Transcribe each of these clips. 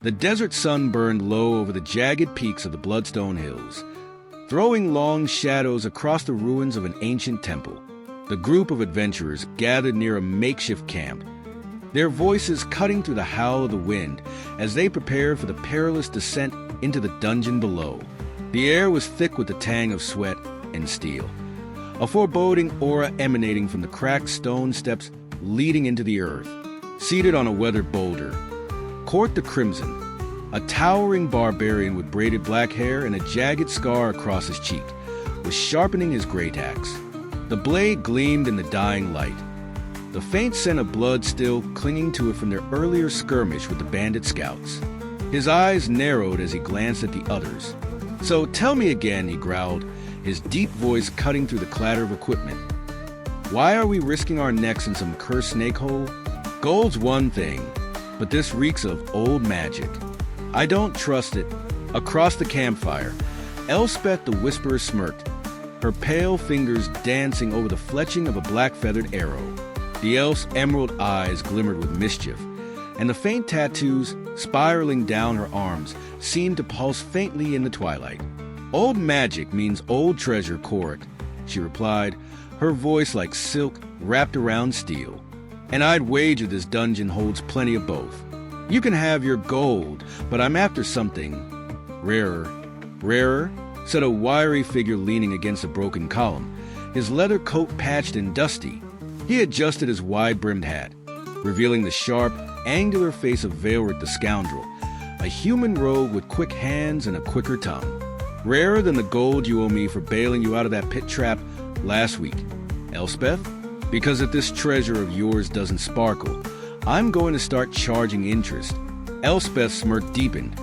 The desert sun burned low over the jagged peaks of the Bloodstone Hills, throwing long shadows across the ruins of an ancient temple. The group of adventurers gathered near a makeshift camp, their voices cutting through the howl of the wind as they prepared for the perilous descent into the dungeon below. The air was thick with the tang of sweat and steel, a foreboding aura emanating from the cracked stone steps leading into the earth. Seated on a weathered boulder, Court the Crimson, a towering barbarian with braided black hair and a jagged scar across his cheek, was sharpening his great axe. The blade gleamed in the dying light, the faint scent of blood still clinging to it from their earlier skirmish with the bandit scouts. His eyes narrowed as he glanced at the others. "So tell me again," he growled, his deep voice cutting through the clatter of equipment. "Why are we risking our necks in some cursed snake hole? Gold's one thing, but this reeks of old magic. I don't trust it." Across the campfire, Elspeth the Whisperer smirked, her pale fingers dancing over the fletching of a black-feathered arrow. The elf's emerald eyes glimmered with mischief, and the faint tattoos spiraling down her arms seemed to pulse faintly in the twilight. "Old magic means old treasure, Korik," she replied, her voice like silk wrapped around steel. "And I'd wager this dungeon holds plenty of both. You can have your gold, but I'm after something rarer." "Rarer?" said a wiry figure leaning against a broken column, his leather coat patched and dusty. He adjusted his wide-brimmed hat, revealing the sharp, angular face of Veilric the Scoundrel, a human rogue with quick hands and a quicker tongue. "Rarer than the gold you owe me for bailing you out of that pit trap last week, Elspeth? Because if this treasure of yours doesn't sparkle, I'm going to start charging interest." Elspeth's smirk deepened,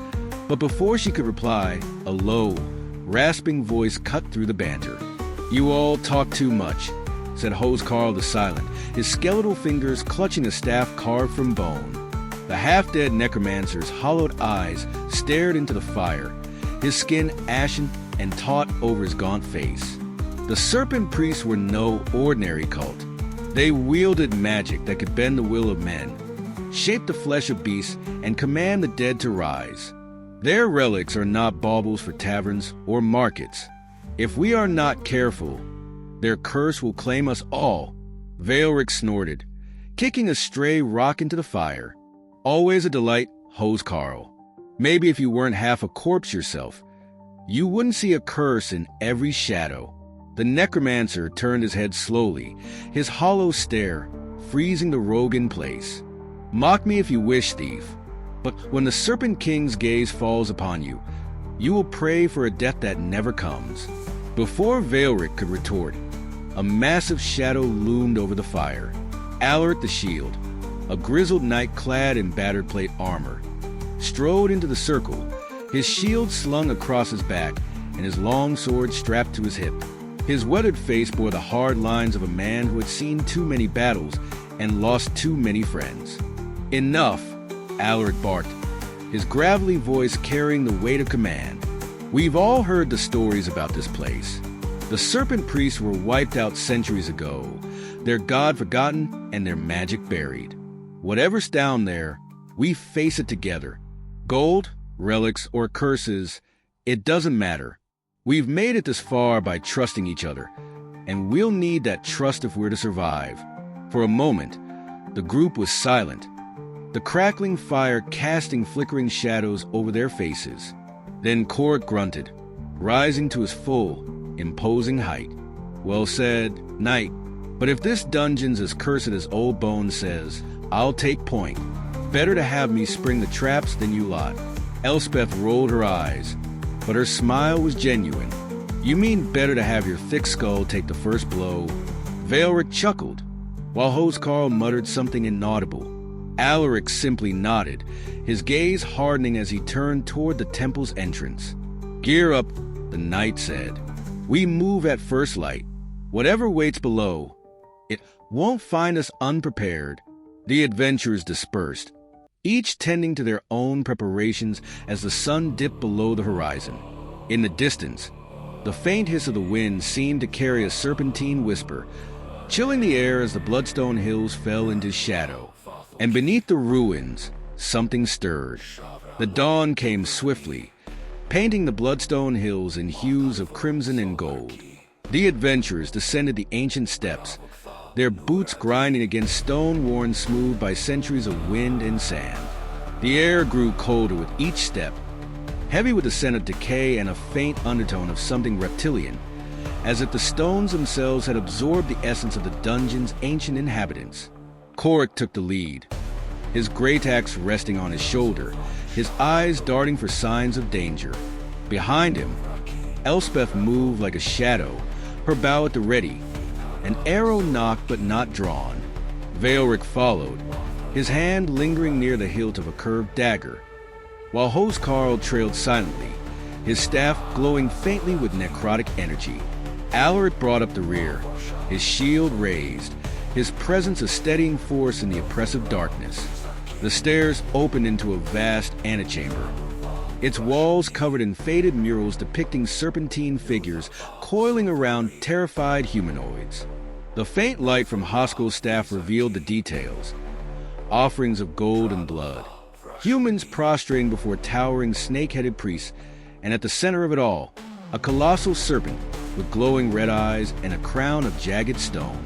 but before she could reply, a low, rasping voice cut through the banter. "You all talk too much," said Hoskarl the Silent, his skeletal fingers clutching a staff carved from bone. The half-dead necromancer's hollowed eyes stared into the fire, his skin ashen and taut over his gaunt face. The Serpent priests were no ordinary cult. They wielded magic that could bend the will of men, shape the flesh of beasts, and command the dead to rise. Their relics are not baubles for taverns or markets. If we are not careful, their curse will claim us all. Veilric snorted, kicking a stray rock into the fire. "Always a delight, Hoskarl. Maybe if you weren't half a corpse yourself, you wouldn't see a curse in every shadow." The necromancer turned his head slowly, his hollow stare freezing the rogue in place. "Mock me if you wish, thief, but when the Serpent King's gaze falls upon you, you will pray for a death that never comes." Before Veilric could retort, a massive shadow loomed over the fire. Alaric the Shield, a grizzled knight clad in battered plate armor, strode into the circle, his shield slung across his back and his long sword strapped to his hip. His weathered face bore the hard lines of a man who had seen too many battles and lost too many friends. "Enough," Alaric barked, his gravelly voice carrying the weight of command. "We've all heard the stories about this place. The Serpent priests were wiped out centuries ago, their god forgotten and their magic buried. Whatever's down there, we face it together. Gold, relics, or curses, it doesn't matter. We've made it this far by trusting each other, and we'll need that trust if we're to survive." For a moment, the group was silent, the crackling fire casting flickering shadows over their faces. Then Korik grunted, rising to his full, imposing height. "Well said, knight, but if this dungeon's as cursed as Old Bones says, I'll take point. Better to have me spring the traps than you lot." Elspeth rolled her eyes, but her smile was genuine. "You mean better to have your thick skull take the first blow?" Veilric chuckled, while Hoskarl muttered something inaudible. Alaric simply nodded, his gaze hardening as he turned toward the temple's entrance. "Gear up," the knight said. "We move at first light. Whatever waits below, it won't find us unprepared." The adventurers dispersed, each tending to their own preparations as the sun dipped below the horizon. In the distance, the faint hiss of the wind seemed to carry a serpentine whisper, chilling the air as the Bloodstone Hills fell into shadow. And beneath the ruins, something stirred. The dawn came swiftly, painting the bloodstone hills in hues of crimson and gold. The adventurers descended the ancient steps, their boots grinding against stone worn smooth by centuries of wind and sand. The air grew colder with each step, heavy with the scent of decay and a faint undertone of something reptilian, as if the stones themselves had absorbed the essence of the dungeon's ancient inhabitants. Korik took the lead, his great axe resting on his shoulder, his eyes darting for signs of danger. Behind him, Elspeth moved like a shadow, her bow at the ready, an arrow nocked but not drawn. Veilric followed, his hand lingering near the hilt of a curved dagger, while Hoskarl trailed silently, his staff glowing faintly with necrotic energy. Alaric brought up the rear, his shield raised, his presence a steadying force in the oppressive darkness. The stairs opened into a vast antechamber, its walls covered in faded murals depicting serpentine figures coiling around terrified humanoids. The faint light from Hoskarl's staff revealed the details, offerings of gold and blood, humans prostrating before towering snake-headed priests, and at the center of it all, a colossal serpent with glowing red eyes and a crown of jagged stone.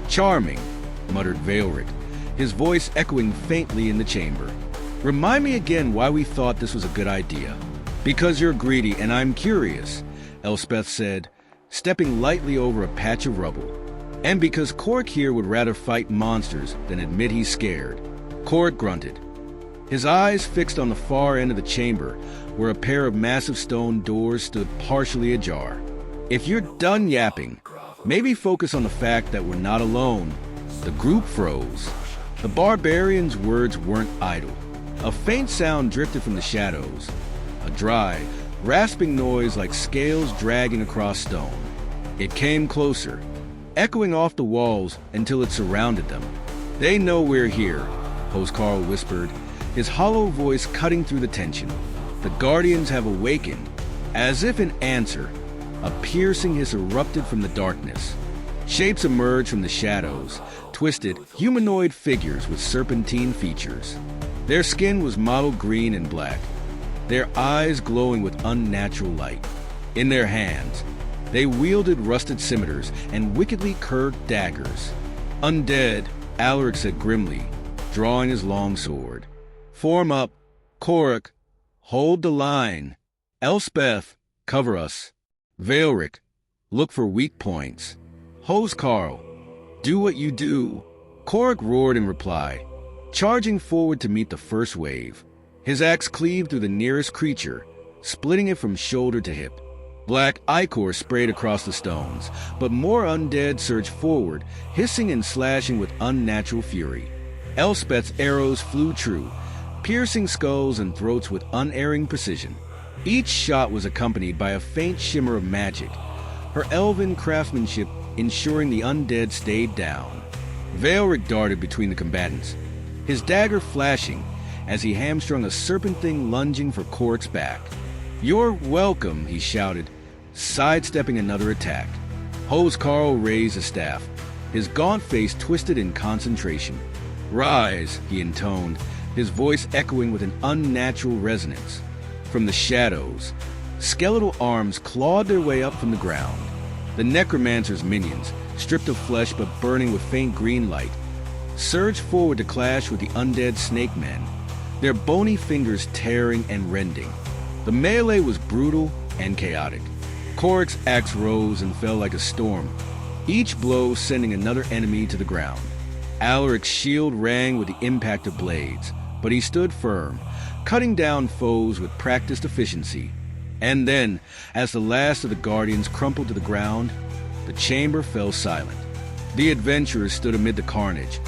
"Charming," muttered Veilric, his voice echoing faintly in the chamber. "Remind me again why we thought this was a good idea." "Because you're greedy and I'm curious," Elspeth said, stepping lightly over a patch of rubble. "And because Korik here would rather fight monsters than admit he's scared." Korik grunted, his eyes fixed on the far end of the chamber, where a pair of massive stone doors stood partially ajar. "If you're done yapping, maybe focus on the fact that we're not alone." The group froze. The barbarian's words weren't idle. A faint sound drifted from the shadows, a dry, rasping noise like scales dragging across stone. It came closer, echoing off the walls until it surrounded them. "They know we're here," Hoskarl whispered, his hollow voice cutting through the tension. "The Guardians have awakened." As if in answer, a piercing hiss erupted from the darkness. Shapes emerged from the shadows, twisted, humanoid figures with serpentine features. Their skin was mottled green and black, their eyes glowing with unnatural light. In their hands, they wielded rusted scimitars and wickedly curved daggers. "Undead," Alaric said grimly, drawing his long sword. "Form up. Korik, hold the line. Elspeth, cover us. Veilric, look for weak points. Hoskarl, do what you do." Korik roared in reply, charging forward to meet the first wave. His axe cleaved through the nearest creature, splitting it from shoulder to hip. Black ichor sprayed across the stones, but more undead surged forward, hissing and slashing with unnatural fury. Elspeth's arrows flew true, piercing skulls and throats with unerring precision. Each shot was accompanied by a faint shimmer of magic, her elven craftsmanship ensuring the undead stayed down. Veilric darted between the combatants, his dagger flashing as he hamstrung a serpent thing lunging for Korik's back. "You're welcome," he shouted, sidestepping another attack. Hoskarl raised a staff, his gaunt face twisted in concentration. "Rise," he intoned, his voice echoing with an unnatural resonance. From the shadows, skeletal arms clawed their way up from the ground. The necromancer's minions, stripped of flesh but burning with faint green light, surged forward to clash with the undead snake men, their bony fingers tearing and rending. The melee was brutal and chaotic. Korik's axe rose and fell like a storm, each blow sending another enemy to the ground. Alaric's shield rang with the impact of blades, but he stood firm, cutting down foes with practiced efficiency. And then, as the last of the Guardians crumpled to the ground, the chamber fell silent. The adventurers stood amid the carnage,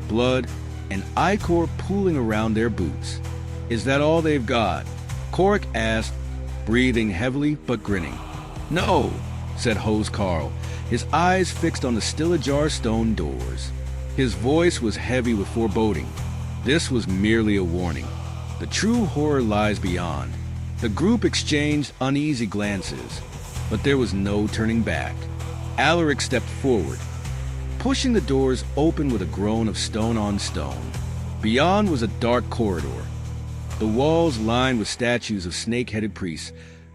blood and ichor pooling around their boots. "Is that all they've got?" Korik asked, breathing heavily but grinning. "No," said Hoskarl, his eyes fixed on the still ajar stone doors. His voice was heavy with foreboding. This was merely a warning. The true horror lies beyond. The group exchanged uneasy glances, but there was no turning back. Alaric stepped forward, pushing the doors open with a groan of stone on stone. Beyond was a dark corridor, the walls lined with statues of snake-headed priests,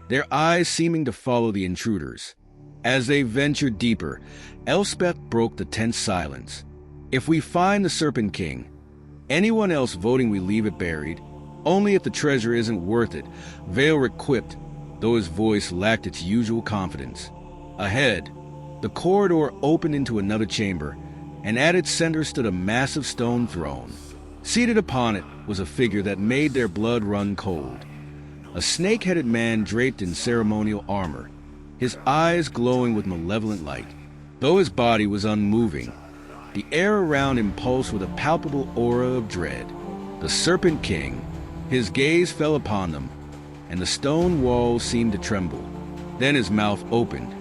their eyes seeming to follow the intruders. As they ventured deeper, Elspeth broke the tense silence. "If we find the Serpent King, anyone else voting we leave it buried. Only if the treasure isn't worth it," Veilric quipped, though his voice lacked its usual confidence. Ahead, the corridor opened into another chamber, and at its center stood a massive stone throne. Seated upon it was a figure that made their blood run cold. A snake-headed man draped in ceremonial armor, his eyes glowing with malevolent light. Though his body was unmoving, the air around him pulsed with a palpable aura of dread. The Serpent King. His gaze fell upon them, and the stone walls seemed to tremble. Then his mouth opened,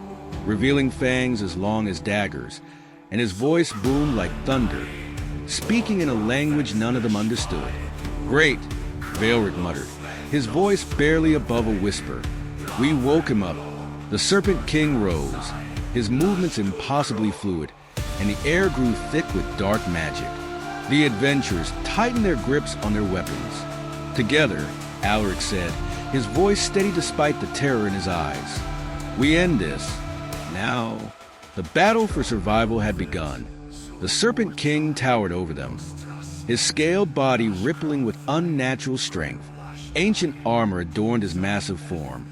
revealing fangs as long as daggers, and his voice boomed like thunder, speaking in a language none of them understood. "Great," Veilric muttered, his voice barely above a whisper. We woke him up. The Serpent King rose, his movements impossibly fluid, and the air grew thick with dark magic. The adventurers tightened their grips on their weapons. "Together," Alaric said, his voice steady despite the terror in his eyes. "We end this. Now." The battle for survival had begun. The Serpent King towered over them, his scaled body rippling with unnatural strength. Ancient armor adorned his massive form,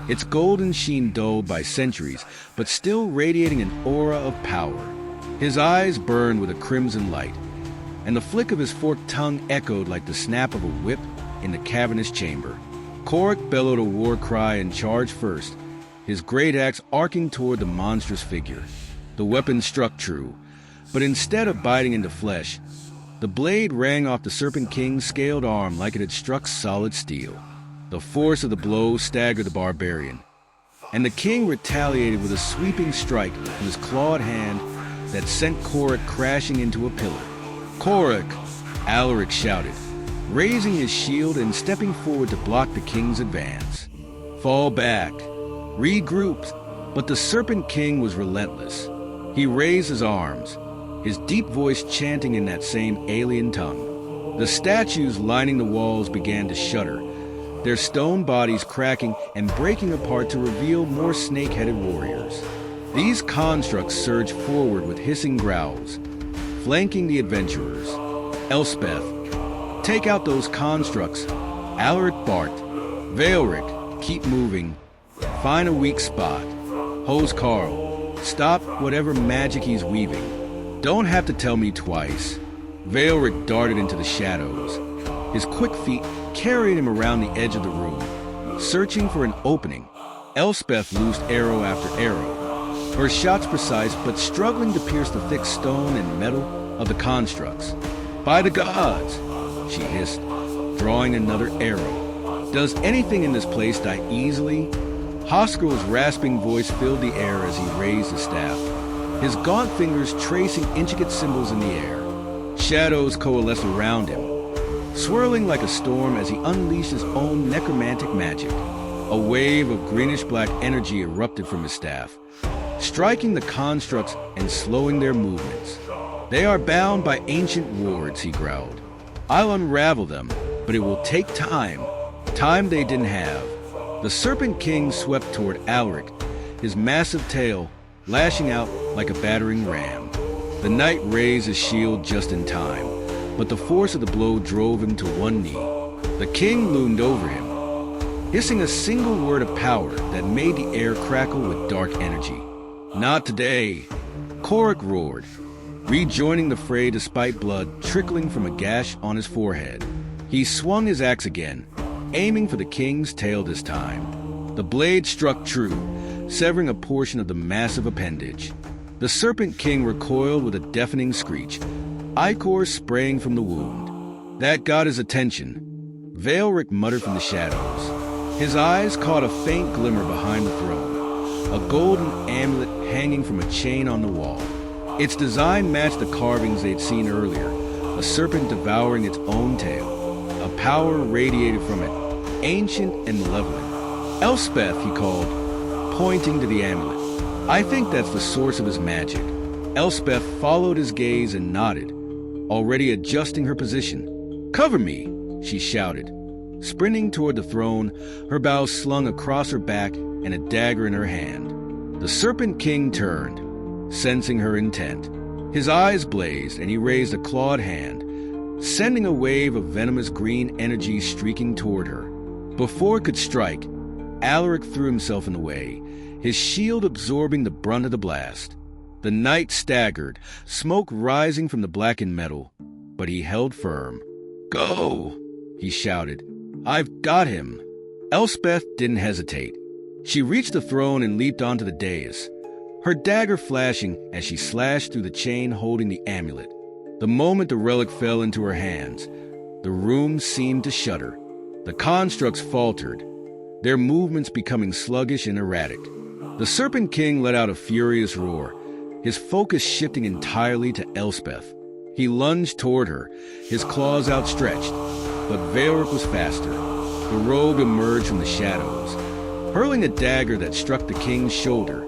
its golden sheen dulled by centuries, but still radiating an aura of power. His eyes burned with a crimson light, and the flick of his forked tongue echoed like the snap of a whip in the cavernous chamber. Korik bellowed a war cry and charged first, his great axe arcing toward the monstrous figure. The weapon struck true, but instead of biting into flesh, the blade rang off the Serpent King's scaled arm like it had struck solid steel. The force of the blow staggered the barbarian, and the king retaliated with a sweeping strike with his clawed hand that sent Korik crashing into a pillar. "Korik!" Alaric shouted, raising his shield and stepping forward to block the king's advance. "Fall back. Regroup." But the Serpent King was relentless. He raised his arms, his deep voice chanting in that same alien tongue. The statues lining the walls began to shudder, their stone bodies cracking and breaking apart to reveal more snake-headed warriors. These constructs surged forward with hissing growls, flanking the adventurers. "Elspeth, take out those constructs," Alaric barked. "Veilric, keep moving. Find a weak spot. Hose Carl, stop whatever magic he's weaving. Don't have to tell me twice." Veilric darted into the shadows, his quick feet carried him around the edge of the room, searching for an opening. Elspeth loosed arrow after arrow, her shots precise but struggling to pierce the thick stone and metal of the constructs. "By the gods!" she hissed, drawing another arrow. "Does anything in this place die easily?" Hoskrill's rasping voice filled the air as he raised his staff, his gaunt fingers tracing intricate symbols in the air. Shadows coalesced around him, swirling like a storm as he unleashed his own necromantic magic. A wave of greenish-black energy erupted from his staff, striking the constructs and slowing their movements. "They are bound by ancient wards," he growled. "I'll unravel them, but it will take time. Time they didn't have." The Serpent King swept toward Alaric, his massive tail lashing out like a battering ram. The knight raised his shield just in time, but the force of the blow drove him to one knee. The king loomed over him, hissing a single word of power that made the air crackle with dark energy. "Not today," Korik roared, rejoining the fray despite blood trickling from a gash on his forehead. He swung his axe again, aiming for the king's tail this time. The blade struck true, severing a portion of the massive appendage. The Serpent King recoiled with a deafening screech, ichor spraying from the wound. That got his attention. Veilric muttered from the shadows. His eyes caught a faint glimmer behind the throne, a golden amulet hanging from a chain on the wall. Its design matched the carvings they'd seen earlier, a serpent devouring its own tail. A power radiated from it, ancient and malevolent. "Elspeth," he called, pointing to the amulet. "I think that's the source of his magic." Elspeth followed his gaze and nodded, already adjusting her position. "Cover me," she shouted. Sprinting toward the throne, her bow slung across her back and a dagger in her hand. The Serpent King turned, sensing her intent. His eyes blazed, and he raised a clawed hand, sending a wave of venomous green energy streaking toward her. Before it could strike, Alaric threw himself in the way, his shield absorbing the brunt of the blast. The knight staggered, smoke rising from the blackened metal, but he held firm. "Go!" he shouted. "I've got him!" Elspeth didn't hesitate. She reached the throne and leaped onto the dais, her dagger flashing as she slashed through the chain holding the amulet. The moment the relic fell into her hands, the room seemed to shudder. The constructs faltered, their movements becoming sluggish and erratic. The Serpent King let out a furious roar, his focus shifting entirely to Elspeth. He lunged toward her, his claws outstretched, but Valeric was faster. The rogue emerged from the shadows, hurling a dagger that struck the king's shoulder,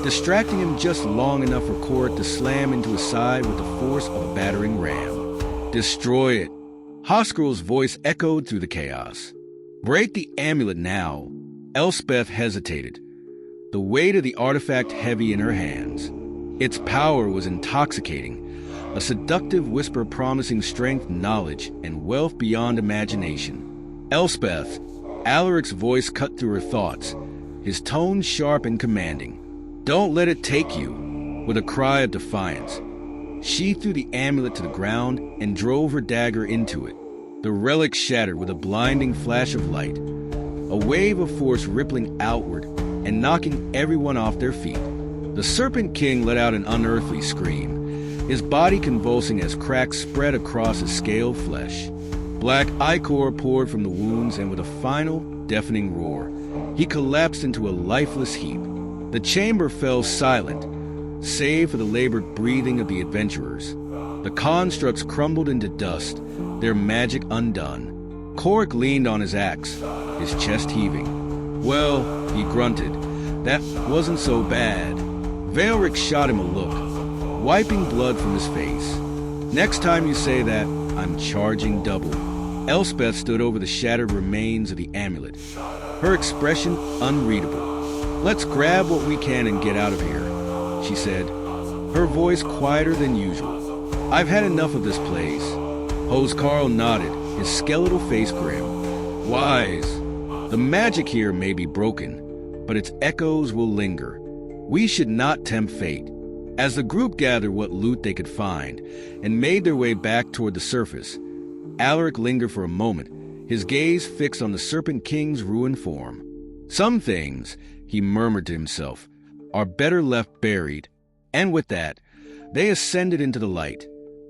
distracting him just long enough for Korik to slam into his side with the force of a battering ram. "Destroy it!" Hoskrul's voice echoed through the chaos. "Break the amulet now!" Elspeth hesitated, the weight of the artifact heavy in her hands. Its power was intoxicating, a seductive whisper promising strength, knowledge, and wealth beyond imagination. "Elspeth!" Alaric's voice cut through her thoughts, his tone sharp and commanding. "Don't let it take you!" With a cry of defiance, she threw the amulet to the ground and drove her dagger into it. The relic shattered with a blinding flash of light, a wave of force rippling outward and knocking everyone off their feet. The Serpent King let out an unearthly scream, his body convulsing as cracks spread across his scaled flesh. Black ichor poured from the wounds, and with a final, deafening roar, he collapsed into a lifeless heap. The chamber fell silent, save for the labored breathing of the adventurers. The constructs crumbled into dust, their magic undone. Korik leaned on his axe, his chest heaving. "Well," he grunted, "that wasn't so bad." Valeric shot him a look, wiping blood from his face. "Next time you say that, I'm charging double." Elspeth stood over the shattered remains of the amulet, her expression unreadable. "Let's grab what we can and get out of here," she said, her voice quieter than usual. "I've had enough of this place." Hoskarl nodded, his skeletal face grim. "Wise. The magic here may be broken, but its echoes will linger. We should not tempt fate." As the group gathered what loot they could find and made their way back toward the surface, Alaric lingered for a moment, his gaze fixed on the Serpent King's ruined form. "Some things," he murmured to himself, "are better left buried." And with that, they ascended into the light,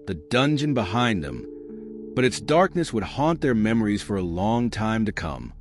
the dungeon behind them, but its darkness would haunt their memories for a long time to come.